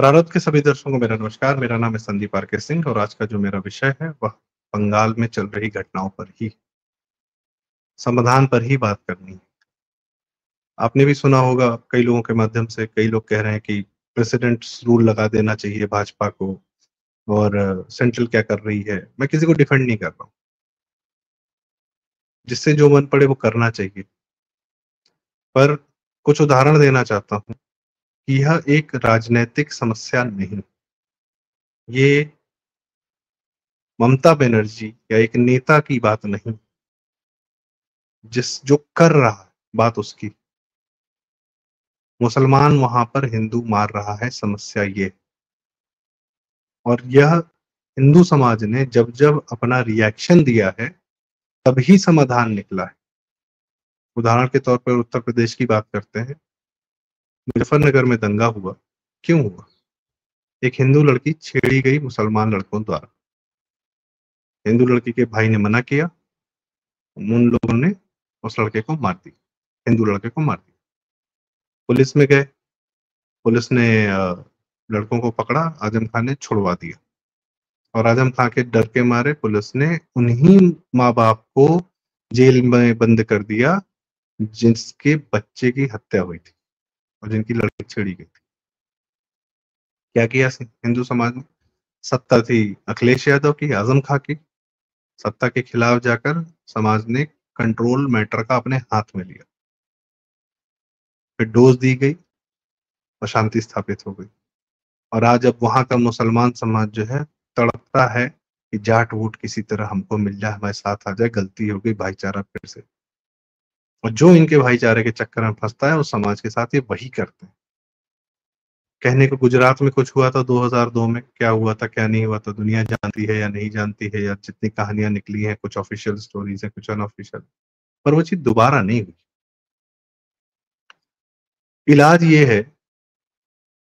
प्रारब्ध के सभी दर्शकों को मेरा नमस्कार। मेरा नाम है संदीप आर के सिंह और आज का जो मेरा विषय है वह बंगाल में चल रही घटनाओं पर ही, समाधान पर ही बात करनी है। आपने भी सुना होगा, कई लोगों के माध्यम से कई लोग कह रहे हैं कि प्रेसिडेंट्स रूल लगा देना चाहिए भाजपा को और सेंट्रल क्या कर रही है। मैं किसी को डिफेंड नहीं कर रहा हूँ, जिससे जो मन पड़े वो करना चाहिए, पर कुछ उदाहरण देना चाहता हूँ कि यह एक राजनैतिक समस्या नहीं, ये ममता बनर्जी या एक नेता की बात नहीं, जिस जो कर रहा है बात उसकी। मुसलमान वहां पर हिंदू मार रहा है, समस्या ये। और यह हिंदू समाज ने जब जब अपना रिएक्शन दिया है तभी समाधान निकला है। उदाहरण के तौर पर उत्तर प्रदेश की बात करते हैं। मुजफ्फरनगर में दंगा हुआ, क्यों हुआ? एक हिंदू लड़की छेड़ी गई मुसलमान लड़कों द्वारा। हिंदू लड़की के भाई ने मना किया, उन लोगों ने उस लड़के को मार दिया, हिंदू लड़के को मार दिया। पुलिस में गए, पुलिस ने लड़कों को पकड़ा, आजम खान ने छुड़वा दिया और आजम खां के डर के मारे पुलिस ने उन्हीं माँ बाप को जेल में बंद कर दिया जिसके बच्चे की हत्या हुई थी और जिनकी लड़की छेड़ी गई थी। क्या किया हिंदू समाज ने? सत्ता थी अखिलेश यादव की, आजम खां की। सत्ता के खिलाफ जाकर समाज ने कंट्रोल मैटर का अपने हाथ में लिया, फिर डोज दी गई और शांति स्थापित हो गई। और आज अब वहां का मुसलमान समाज जो है तड़पता है कि जाट वोट किसी तरह हमको मिल जाए, हमारे साथ आ जाए, गलती हो गई, भाईचारा फिर से। और जो इनके भाईचारे के चक्कर में फंसता है उस समाज के साथ ये वही करते हैं। कहने को गुजरात में कुछ हुआ था 2002 में, क्या हुआ था क्या नहीं हुआ था दुनिया जानती है या नहीं जानती है, या जितनी कहानियां निकली हैं, कुछ ऑफिशियल स्टोरीज है कुछ अनऑफिशियल, पर वो चीज दोबारा नहीं हुई। इलाज ये है,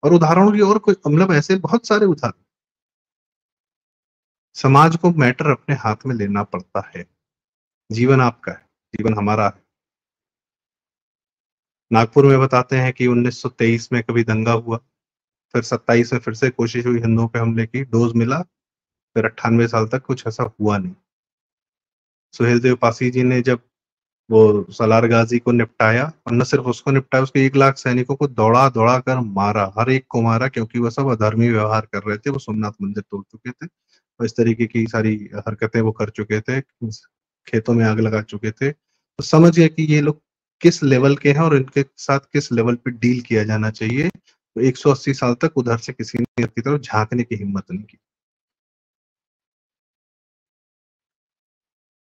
और उदाहरणों की और कोई मतलब ऐसे बहुत सारे उदाहरण। समाज को मैटर अपने हाथ में लेना पड़ता है। जीवन आपका है, जीवन हमारा है। नागपुर में बताते हैं कि 1923 में कभी दंगा हुआ, फिर 27 में फिर से कोशिश हुई हिंदुओं पे हमले की, डोज मिला, फिर 98 साल तक कुछ ऐसा हुआ नहीं। सुहेल देव पासी जी ने जब वो सलार गाजी को निपटाया, और न सिर्फ उसको निपटाया, उसके 1 लाख सैनिकों को दौड़ा दौड़ा कर मारा, हर एक को मारा, क्योंकि वो सब अधर्मी व्यवहार कर रहे थे। वो सोमनाथ मंदिर तोड़ चुके थे और इस तरीके की सारी हरकतें वो कर चुके थे, खेतों में आग लगा चुके थे। तो समझ गए कि ये लोग किस लेवल के हैं और इनके साथ किस लेवल पे डील किया जाना चाहिए। तो 180 साल तक उधर से किसी ने की तरफ झांकने की हिम्मत नहीं की।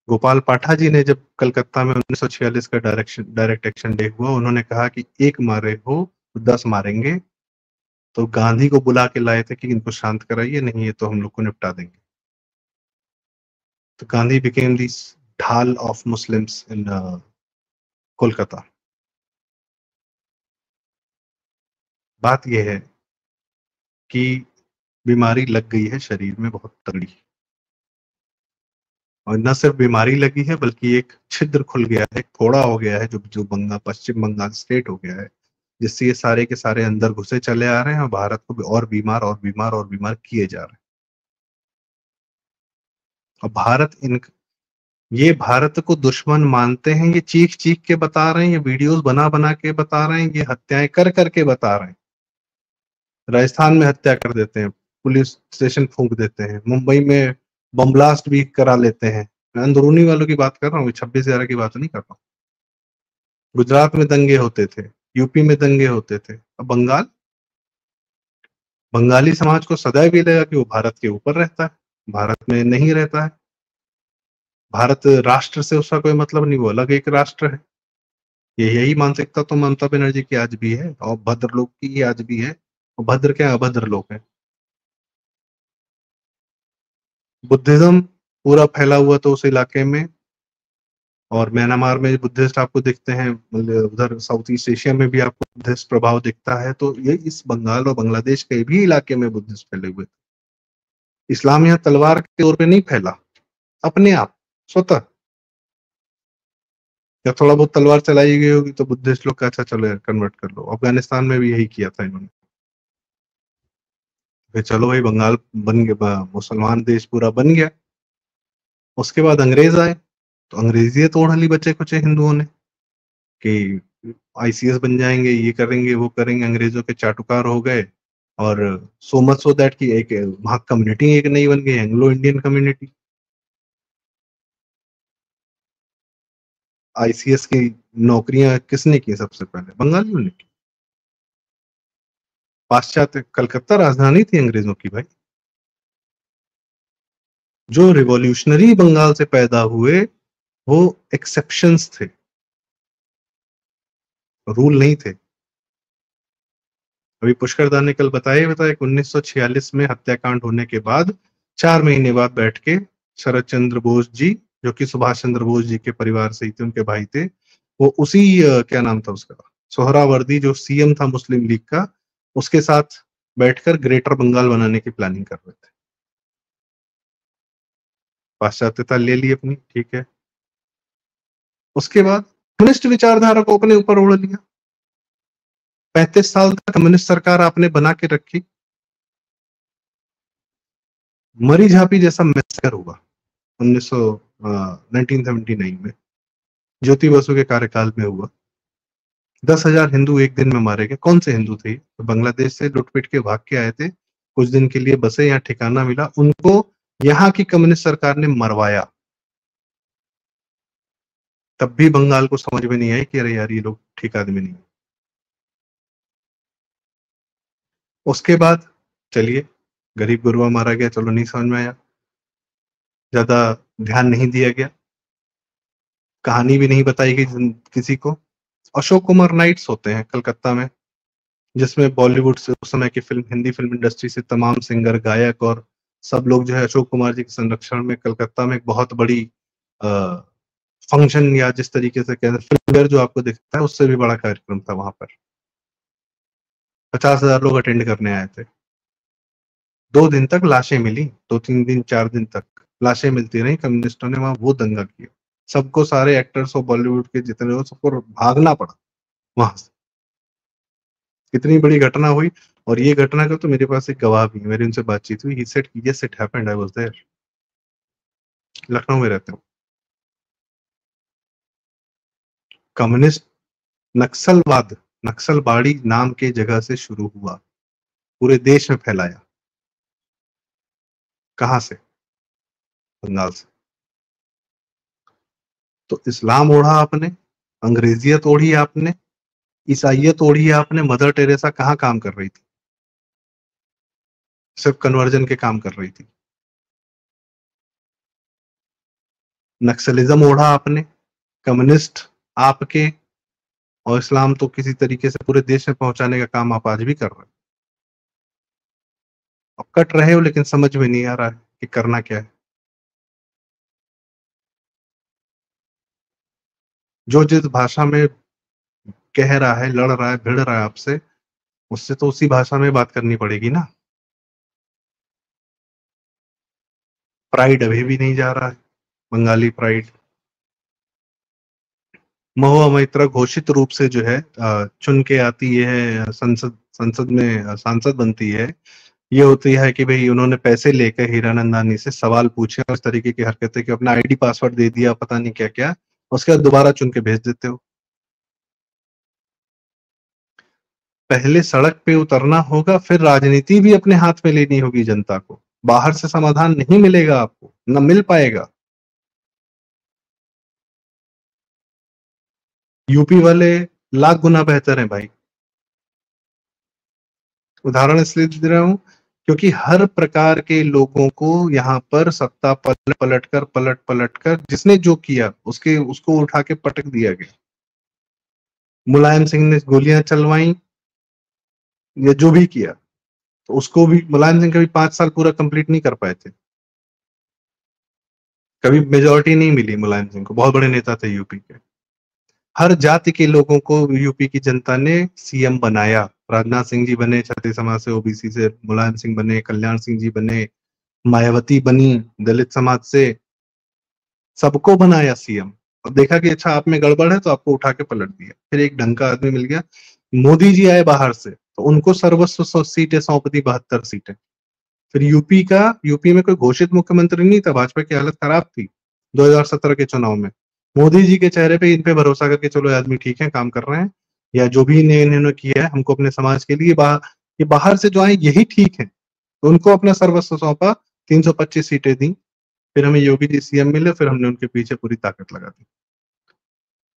गोपाल पाठा जी ने जब कलकत्ता में 1946 का डायरेक्ट एक्शन डे हुआ, उन्होंने कहा कि एक मारे हो तो 10 मारेंगे। तो गांधी को बुला के लाए थे कि इनको शांत कराइए, नहीं ये तो हम लोग को निपटा देंगे। तो गांधी बिकेम दिस ढाल ऑफ मुस्लिम्स इन कोलकाता। बात यह है कि बीमारी लग गई है शरीर में बहुत तगड़ी, और न सिर्फ बीमारी लगी है बल्कि एक छिद्र खुल गया है, एक फोड़ा हो गया है, जो जो पश्चिम बंगाल स्टेट हो गया है, जिससे ये सारे के सारे अंदर घुसे चले आ रहे हैं और भारत को भी और बीमार और बीमार और बीमार किए जा रहे हैं। और ये भारत को दुश्मन मानते हैं, ये चीख चीख के बता रहे हैं, ये वीडियोस बना बना के बता रहे हैं, ये हत्याएं कर करके बता रहे हैं। राजस्थान में हत्या कर देते हैं, पुलिस स्टेशन फूंक देते हैं, मुंबई में बम ब्लास्ट भी करा लेते हैं। मैं अंदरूनी वालों की बात कर रहा हूँ, 26 11 की बात नहीं कर रहा हूँ। गुजरात में दंगे होते थे, यूपी में दंगे होते थे। अब बंगाली समाज को सदैव ये लगा कि वो भारत के ऊपर रहता है, भारत में नहीं रहता है। भारत राष्ट्र से उसका कोई मतलब नहीं, वो अलग एक राष्ट्र है। ये यही मानसिकता तो ममता बनर्जी की आज भी है और भद्र लोग की आज भी है। और भद्र क्या अभद्र लोग हैं। बुद्धिज्म पूरा फैला हुआ तो उस इलाके में, और म्यांमार में बुद्धिस्ट आपको दिखते हैं, मतलब उधर साउथ ईस्ट एशिया में भी आपको बुद्धिस्ट प्रभाव दिखता है। तो ये इस बंगाल और बांग्लादेश के भी इलाके में बुद्धिस्ट फैले हुए थे। इस्लाम यहाँ तलवार के तौर पे नहीं फैला, अपने आप स्वतः। या थोड़ा बहुत तलवार चलाई गई होगी तो बुद्धिस्ट लोग का अच्छा चलो यार कन्वर्ट कर लो। अफगानिस्तान में भी यही किया था इन्होंने। फिर चलो भाई बंगाल बन गया, मुसलमान देश पूरा बन गया। उसके बाद अंग्रेज आए, तो अंग्रेजियत ओढ़ ली बच्चे कुचे हिंदुओं ने कि आईसीएस बन जाएंगे, ये करेंगे वो करेंगे, अंग्रेजों के चाटुकार हो गए। और सो मच सो दैट कि एक वहां कम्युनिटी एक नई बन गई, एंग्लो इंडियन कम्युनिटी। आईसीएस की नौकरियां किसने की सबसे पहले? बंगालियों ने की। पाश्चात्य कलकत्ता राजधानी थी अंग्रेजों की भाई। जो रिवॉल्यूशनरी बंगाल से पैदा हुए वो एक्सेप्शंस थे, रूल नहीं थे। अभी पुष्कर दा ने कल बताया कि 1946 में हत्याकांड होने के बाद 4 महीने बाद बैठ के शरद चंद्र बोस जी, जो कि सुभाष चंद्र बोस जी के परिवार से ही थे, उनके भाई थे, वो उसी क्या नाम था उसका, सोहरावर्दी जो सीएम था मुस्लिम लीग का, उसके साथ बैठकर ग्रेटर बंगाल बनाने की प्लानिंग कर रहे थे। पाश्चात्यता ले ली अपनी, ठीक है। उसके बाद कम्युनिस्ट विचारधारा को अपने ऊपर ओढ़ लिया। 35 साल तक कम्युनिस्ट सरकार आपने बना के रखी। मरी झापी जैसा मैसेकर हुआ 1979 में, ज्योति बसु के कार्यकाल में हुआ। 10,000 हिंदू एक दिन में मारे गए। कौन से हिंदू थे? तो बांग्लादेश से लुटपिट के भाग के आए थे, कुछ दिन के लिए बसे, यहाँ ठिकाना मिला उनको, यहाँ की कम्युनिस्ट सरकार ने मरवाया। तब भी बंगाल को समझ में नहीं आई कि अरे यार ये लोग ठीक आदमी नहीं। उसके बाद चलिए गरीब गुरबा मारा गया, चलो नहीं समझ में आया, ज्यादा ध्यान नहीं दिया गया, कहानी भी नहीं बताई गई किसी को। अशोक कुमार नाइट्स होते हैं कलकत्ता में, जिसमें बॉलीवुड से उस समय की फिल्म, हिंदी फिल्म इंडस्ट्री से तमाम सिंगर, गायक और सब लोग जो है अशोक कुमार जी के संरक्षण में कलकत्ता में एक बहुत बड़ी फंक्शन, या जिस तरीके से कहते हैं फिल्म फेयर जो आपको दिखता है, उससे भी बड़ा कार्यक्रम था वहां पर। 50,000 लोग अटेंड करने आए थे। 2 दिन तक लाशें मिली, 2-3 दिन 4 दिन तक लाशें मिलती रही। कम्युनिस्टों ने वहां वो दंगा किया, सबको, सारे एक्टर्स और बॉलीवुड के जितने लोग, सबको भागना पड़ा वहां से। कितनी बड़ी घटना हुई। और ये घटना का तो मेरे पास एक गवाह भी है, मेरी उनसे बातचीत हुई। He said yes it happened, I was there. Lucknow में रहते हो। कम्युनिस्ट नक्सलवाद, नक्सलबाड़ी नाम के जगह से शुरू हुआ, पूरे देश में फैलाया। कहां से? बंगाल से। तो इस्लाम ओढ़ा आपने, अंग्रेजियत ओढ़ी आपने, ईसाइयत ओढ़ी आपने। मदर टेरेसा कहाँ काम कर रही थी? सिर्फ कन्वर्जन के काम कर रही थी। नक्सलिज्म ओढ़ा आपने, कम्युनिस्ट आपके, और इस्लाम तो किसी तरीके से पूरे देश में पहुंचाने का काम आप आज भी कर रहे हो। अब कट रहे हो लेकिन समझ में नहीं आ रहा है कि करना क्या है। जो जिस भाषा में कह रहा है, लड़ रहा है, भिड़ रहा है आपसे, उससे तो उसी भाषा में बात करनी पड़ेगी ना। प्राइड अभी भी नहीं जा रहा है, बंगाली प्राइड। महुआ मैत्रा घोषित रूप से जो है चुन के आती है संसद, संसद में सांसद बनती है। ये होती है कि भाई उन्होंने पैसे लेकर हीरानंदानी से सवाल पूछे और इस तरीके की हरकतें कि अपना आईडी पासवर्ड दे दिया, पता नहीं क्या क्या, उसके बाद दोबारा चुन के भेज देते हो। पहले सड़क पे उतरना होगा, फिर राजनीति भी अपने हाथ में लेनी होगी जनता को। बाहर से समाधान नहीं मिलेगा आपको, न मिल पाएगा। यूपी वाले लाख गुना बेहतर हैं भाई। उदाहरण इसलिए दे रहा हूं क्योंकि हर प्रकार के लोगों को यहाँ पर सत्ता पलट पलट कर जिसने जो किया उसके उसको उठा के पटक दिया गया। मुलायम सिंह ने गोलियां चलवाई या जो भी किया, तो उसको भी, मुलायम सिंह कभी 5 साल पूरा कंप्लीट नहीं कर पाए थे, कभी मेजोरिटी नहीं मिली मुलायम सिंह को। बहुत बड़े नेता थे यूपी के। हर जाति के लोगों को यूपी की जनता ने सीएम बनाया। राजनाथ सिंह जी बने छत्तीस समाज से, ओबीसी से, मुलायम सिंह बने, कल्याण सिंह जी बने, मायावती बनी दलित समाज से, सबको बनाया सीएम। और देखा कि अच्छा आप में गड़बड़ है तो आपको उठा के पलट दिया। फिर एक ढंग का आदमी मिल गया, मोदी जी आए बाहर से, तो उनको सर्वस्व सीटें सौंप दी, 72 सीटें। फिर यूपी में कोई घोषित मुख्यमंत्री नहीं था, भाजपा की हालत खराब थी 2017 के चुनाव में। मोदी जी के चेहरे पे, इन पे भरोसा करके चलो ये आदमी ठीक है, काम कर रहे हैं, या जो भी इन्होंने किया है हमको अपने समाज के लिए, ये बाहर से जो आए यही ठीक है, तो उनको अपना सर्वस्व सौंपा, 325 सीटें दी, फिर हमें योगी जी सीएम मिले, फिर हमने उनके पीछे पूरी ताकत लगा दी।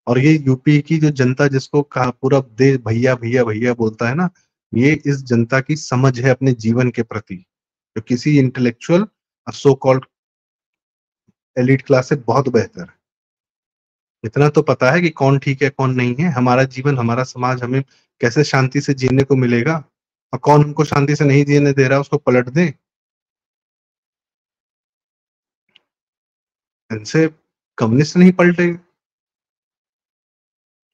और ये यूपी की जो जनता, जिसको कहा पूरा देश भैया भैया भैया बोलता है ना, ये इस जनता की समझ है अपने जीवन के प्रति, जो किसी intellectual so called elite class से बहुत बेहतर है। इतना तो पता है कि कौन ठीक है कौन नहीं है, हमारा जीवन हमारा समाज हमें कैसे शांति से जीने को मिलेगा, और कौन हमको शांति से नहीं जीने दे रहा है उसको पलट दें। इनसे कम्युनिस्ट नहीं पलटेगा।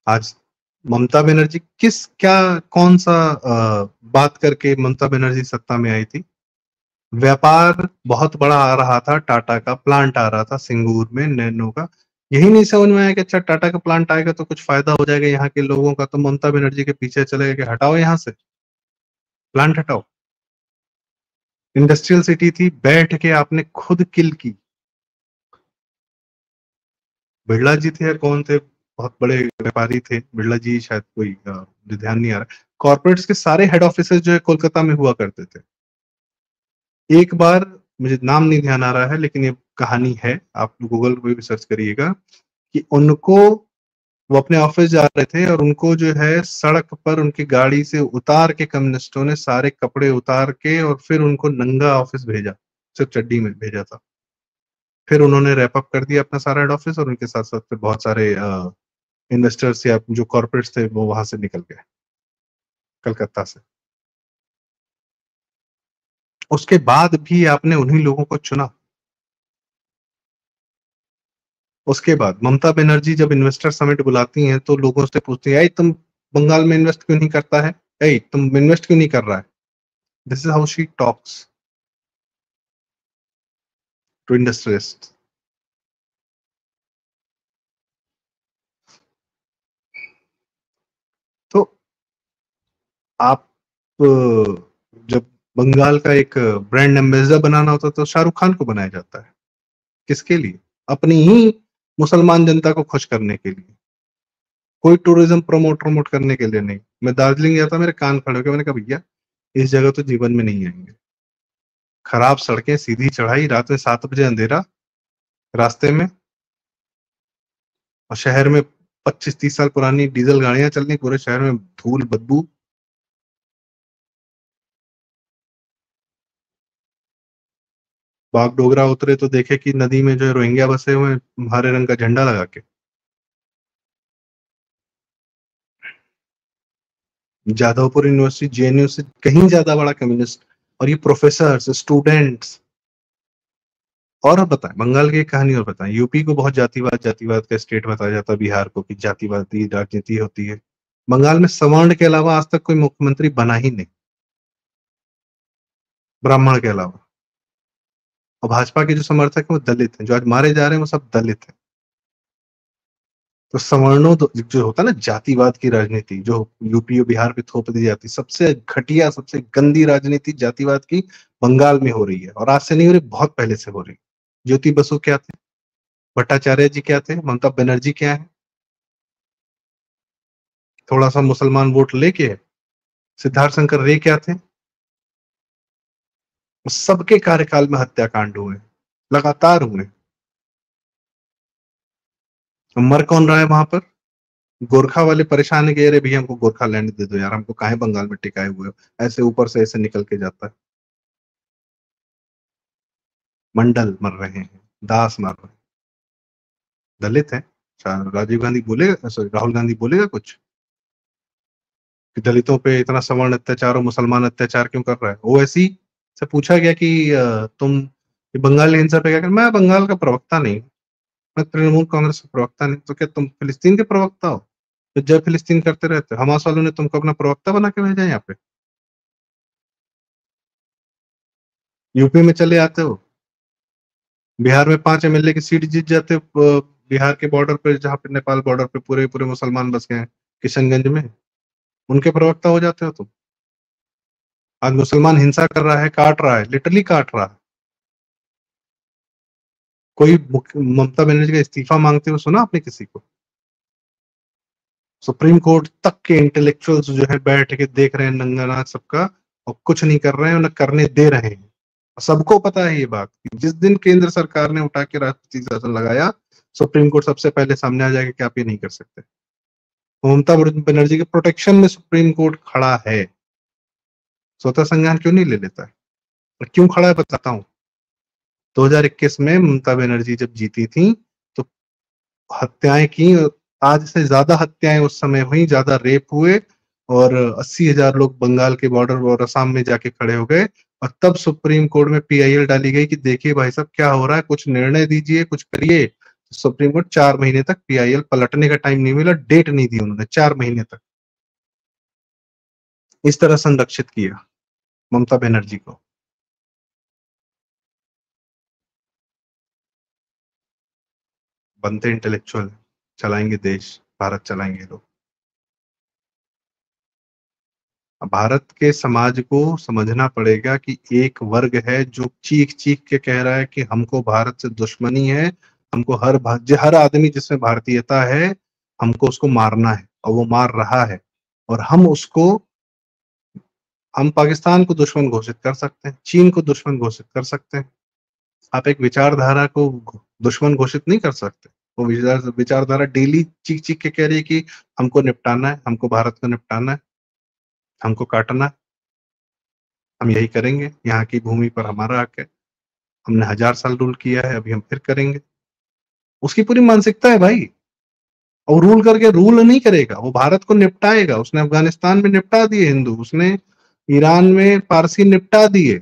आज ममता बनर्जी कौन सा बात करके ममता बनर्जी सत्ता में आई थी? व्यापार बहुत बड़ा आ रहा था, टाटा का प्लांट आ रहा था सिंगूर में, नैनो का। यही नहीं समझ में आया कि अच्छा टाटा का प्लांट आएगा तो कुछ फायदा हो जाएगा यहाँ के लोगों का, तो ममता बनर्जी के पीछे चले गए कि हटाओ यहाँ से, प्लांट हटाओ। इंडस्ट्रियल सिटी थी, बैठ के आपने खुद किल की। बिरला जी थे या कौन थे, बहुत बड़े व्यापारी थे बिरला जी, शायद कोई मुझे ध्यान नहीं आ रहा। कॉर्पोरेट्स के सारे हेड ऑफिस जो है कोलकाता में हुआ करते थे। एक बार, मुझे नाम नहीं ध्यान आ रहा है, लेकिन ये कहानी है, आप गूगल पे भी सर्च करिएगा, कि उनको, वो अपने ऑफिस जा रहे थे और उनको जो है सड़क पर उनकी गाड़ी से उतार के कम्युनिस्टों ने सारे कपड़े उतार के, और फिर उनको नंगा ऑफिस भेजा, सिर्फ चड्डी में भेजा था। फिर उन्होंने रैप अप कर दिया अपना सारा हेड ऑफिस, और उनके साथ साथ फिर बहुत सारे इन्वेस्टर्स या जो कॉर्पोरेट्स थे वो वहां से निकल गए, कलकत्ता से। उसके बाद भी आपने उन्हीं लोगों को चुना। उसके बाद ममता बनर्जी जब इन्वेस्टर समिट बुलाती हैं तो लोगों से पूछती है, तुम बंगाल में इन्वेस्ट क्यों नहीं करता है, तुम इन्वेस्ट क्यों नहीं कर रहा है? This is how she talks to industrialist. तो आप जब बंगाल का एक ब्रांड एम्बेसडर बनाना होता है तो शाहरुख खान को बनाया जाता है। किसके लिए? अपनी ही मुसलमान जनता को खुश करने के लिए, कोई टूरिज्म प्रमोट करने के लिए नहीं। मैं दार्जिलिंग गया था, मेरे कान खड़े हो गए, मैंने कहा भैया इस जगह तो जीवन में नहीं आएंगे। खराब सड़कें, सीधी चढ़ाई, रात में 7 बजे अंधेरा रास्ते में, और शहर में 25-30 साल पुरानी डीजल गाड़ियां चल रही, पूरे शहर में धूल बदबू। बागडोगरा उतरे तो देखे कि नदी में जो है रोहिंग्या बसे हुए हैं, हरे रंग का झंडा लगा के। जादवपुर यूनिवर्सिटी, जेएनयू से कहीं ज्यादा बड़ा कम्युनिस्ट, और ये प्रोफेसर स्टूडेंट्स। और अब बताएं, बंगाल की एक कहानी और बताएं। यूपी को बहुत जातिवाद जातिवाद का स्टेट बताया जाता है, बिहार को कि जातिवादी राजनीति होती है। बंगाल में सवर्ण के अलावा आज तक कोई मुख्यमंत्री बना ही नहीं, ब्राह्मण के अलावा। और भाजपा के जो समर्थक हैं वो दलित हैं, जो आज मारे जा रहे हैं वो सब दलित हैं। तो सवर्णों जो होता है ना, जातिवाद की राजनीति जो यूपी और बिहार पे थोप दी जाती, सबसे घटिया सबसे गंदी राजनीति जातिवाद की बंगाल में हो रही है। और आज से नहीं हो रही, बहुत पहले से हो रही। ज्योति बसु क्या थे, भट्टाचार्य जी क्या थे, ममता बनर्जी क्या है? थोड़ा सा मुसलमान वोट लेके सिद्धार्थ शंकर रे क्या थे? सबके कार्यकाल में हत्याकांड हुए, लगातार हुए। मर कौन रहा है वहां पर? गोरखा वाले परेशान है कि अरे भैया हमको गोरखा लैंड दे दो यार, हमको काहे बंगाल में टिकाए हुए हो, ऐसे ऊपर से ऐसे निकल के जाता है। मंडल मर रहे हैं, दास मर रहे हैं, दलित है। राजीव गांधी बोलेगा, सॉरी राहुल गांधी बोलेगा कुछ कि दलितों पे इतना सवर्ण अत्याचार और मुसलमान अत्याचार क्यों कर रहा है? ओवैसी से पूछा गया कि तुम बंगाल हिंसा पे क्या कर, मैं बंगाल का प्रवक्ता नहीं, मैं तृणमूल कांग्रेस का प्रवक्ता नहीं, तो क्या तुम फिलिस्तीन के प्रवक्ता हो? तो जय फिलिस्तीन करते रहते हो, हमास वालों ने तुमको अपना प्रवक्ता बना के भेजा है यहाँ पे। यूपी में चले आते हो, बिहार में 5 एमएलए की सीट जीत जाते हो, बिहार के बॉर्डर पे, जहाँ पे नेपाल बॉर्डर पे पूरे पूरे मुसलमान बस गए हैं, किशनगंज में, उनके प्रवक्ता हो जाते हो तुम। आज मुसलमान हिंसा कर रहा है, काट रहा है, लिटरली काट रहा है। कोई ममता बनर्जी का इस्तीफा मांगते हुए सुना आपने किसी को? सुप्रीम कोर्ट तक के इंटेलेक्चुअल्स जो है बैठ के देख रहे हैं नंगा नाच सबका, और कुछ नहीं कर रहे हैं, उन्हें करने दे रहे हैं। सबको पता है ये बात कि जिस दिन केंद्र सरकार ने उठा के राष्ट्रपति शासन लगाया, सुप्रीम कोर्ट सबसे पहले सामने आ जाएगा कि आप ये नहीं कर सकते। ममता बनर्जी के प्रोटेक्शन में सुप्रीम कोर्ट खड़ा है। स्वतः संज्ञान क्यों नहीं ले लेता है? और क्यों खड़ा है बताता हूँ। 2021 में ममता बनर्जी जब जीती थी तो हत्याएं की, आज से ज्यादा हत्याएं उस समय हुई, ज्यादा रेप हुए, और 80,000 लोग बंगाल के बॉर्डर और असम में जाके खड़े हो गए। और तब सुप्रीम कोर्ट में पीआईएल डाली गई कि देखिए भाई साहब क्या हो रहा है, कुछ निर्णय दीजिए, कुछ करिए। सुप्रीम कोर्ट 4 महीने तक पीआईएल पलटने का टाइम नहीं मिला, डेट नहीं दी उन्होंने 4 महीने तक। इस तरह संरक्षित किया ममता बनर्जी को। बनते इंटेलेक्चुअल, चलाएंगे देश, भारत चलाएंगे लोग। भारत के समाज को समझना पड़ेगा कि एक वर्ग है जो चीख चीख के कह रहा है कि हमको भारत से दुश्मनी है, हमको हर आदमी जिसमें भारतीयता है, हमको उसको मारना है, और वो मार रहा है। और हम पाकिस्तान को दुश्मन घोषित कर सकते हैं, चीन को दुश्मन घोषित कर सकते हैं। आप एक विचारधारा को दुश्मन घोषित नहीं कर सकते। वो विचारधारा डेली चीख चीख के कह रही है कि हमको निपटाना है, हमको भारत को निपटाना है, हमको काटना है, हम यही करेंगे, यहाँ की भूमि पर हमारा हक है, हमने 1000 साल रूल किया है, अभी हम फिर करेंगे। उसकी पूरी मानसिकता है भाई। और रूल करके रूल नहीं करेगा, वो भारत को निपटाएगा। उसने अफगानिस्तान में निपटा दिए हिंदू, उसने ईरान में पारसी निपटा दिए,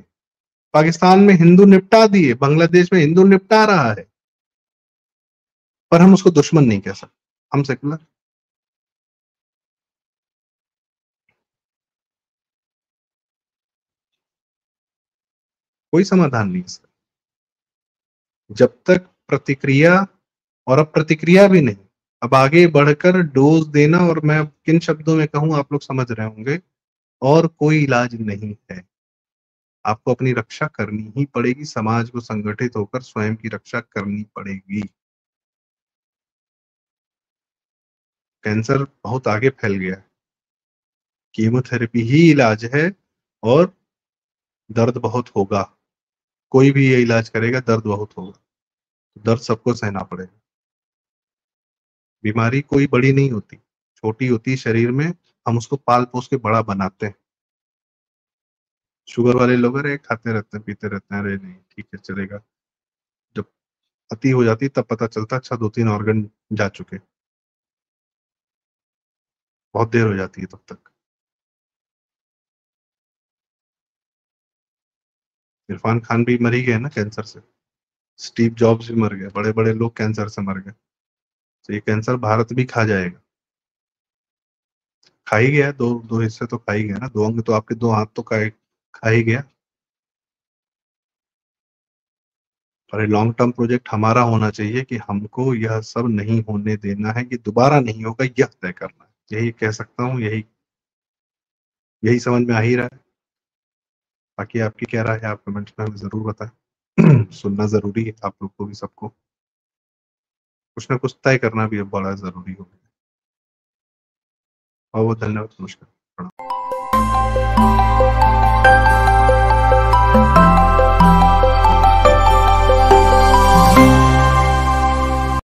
पाकिस्तान में हिंदू निपटा दिए, बांग्लादेश में हिंदू निपटा रहा है। पर हम उसको दुश्मन नहीं कह सकते, हम सेकुलर। कोई समाधान नहीं है इसका। जब तक प्रतिक्रिया, और अब प्रतिक्रिया भी नहीं, अब आगे बढ़कर डोज देना, और मैं किन शब्दों में कहूं आप लोग समझ रहे होंगे, और कोई इलाज नहीं है। आपको अपनी रक्षा करनी ही पड़ेगी, समाज को संगठित होकर स्वयं की रक्षा करनी पड़ेगी। कैंसर बहुत आगे फैल गया है, कीमोथेरेपी ही इलाज है, और दर्द बहुत होगा। कोई भी ये इलाज करेगा दर्द बहुत होगा, तो दर्द सबको सहना पड़ेगा। बीमारी कोई बड़ी नहीं होती, छोटी होती है शरीर में, हम उसको पाल पोस के बड़ा बनाते हैं। शुगर वाले लोग अरे खाते रहते हैं, पीते रहते हैं, अरे नहीं ठीक है चलेगा। जब अति हो जाती है तब पता चलता है अच्छा 2-3 ऑर्गन जा चुके, बहुत देर हो जाती है तब तक। इरफान खान भी मर ही गए ना कैंसर से, स्टीव जॉब्स भी मर गए, बड़े बड़े लोग कैंसर से मर गए। तो ये कैंसर भारत भी खा जाएगा, खा ही गया। दो दो हिस्से तो खा ही गया ना, 2 अंग तो आपके, 2 हाथ तो खा ही गया। और ये लॉन्ग टर्म प्रोजेक्ट हमारा होना चाहिए कि हमको यह सब नहीं होने देना है, कि दोबारा नहीं होगा, यह तय करना है। यही कह सकता हूँ, यही यही समझ में आ ही रहा है। बाकी आपकी क्या राय है, आप कमेंट्स में हमें जरूर बताएं। सुनना जरूरी है आप लोग को भी, सबको कुछ ना कुछ तय करना भी अब बड़ा जरूरी हो गया। बहुत बहुत धन्यवाद, नमस्कार, प्रणाम।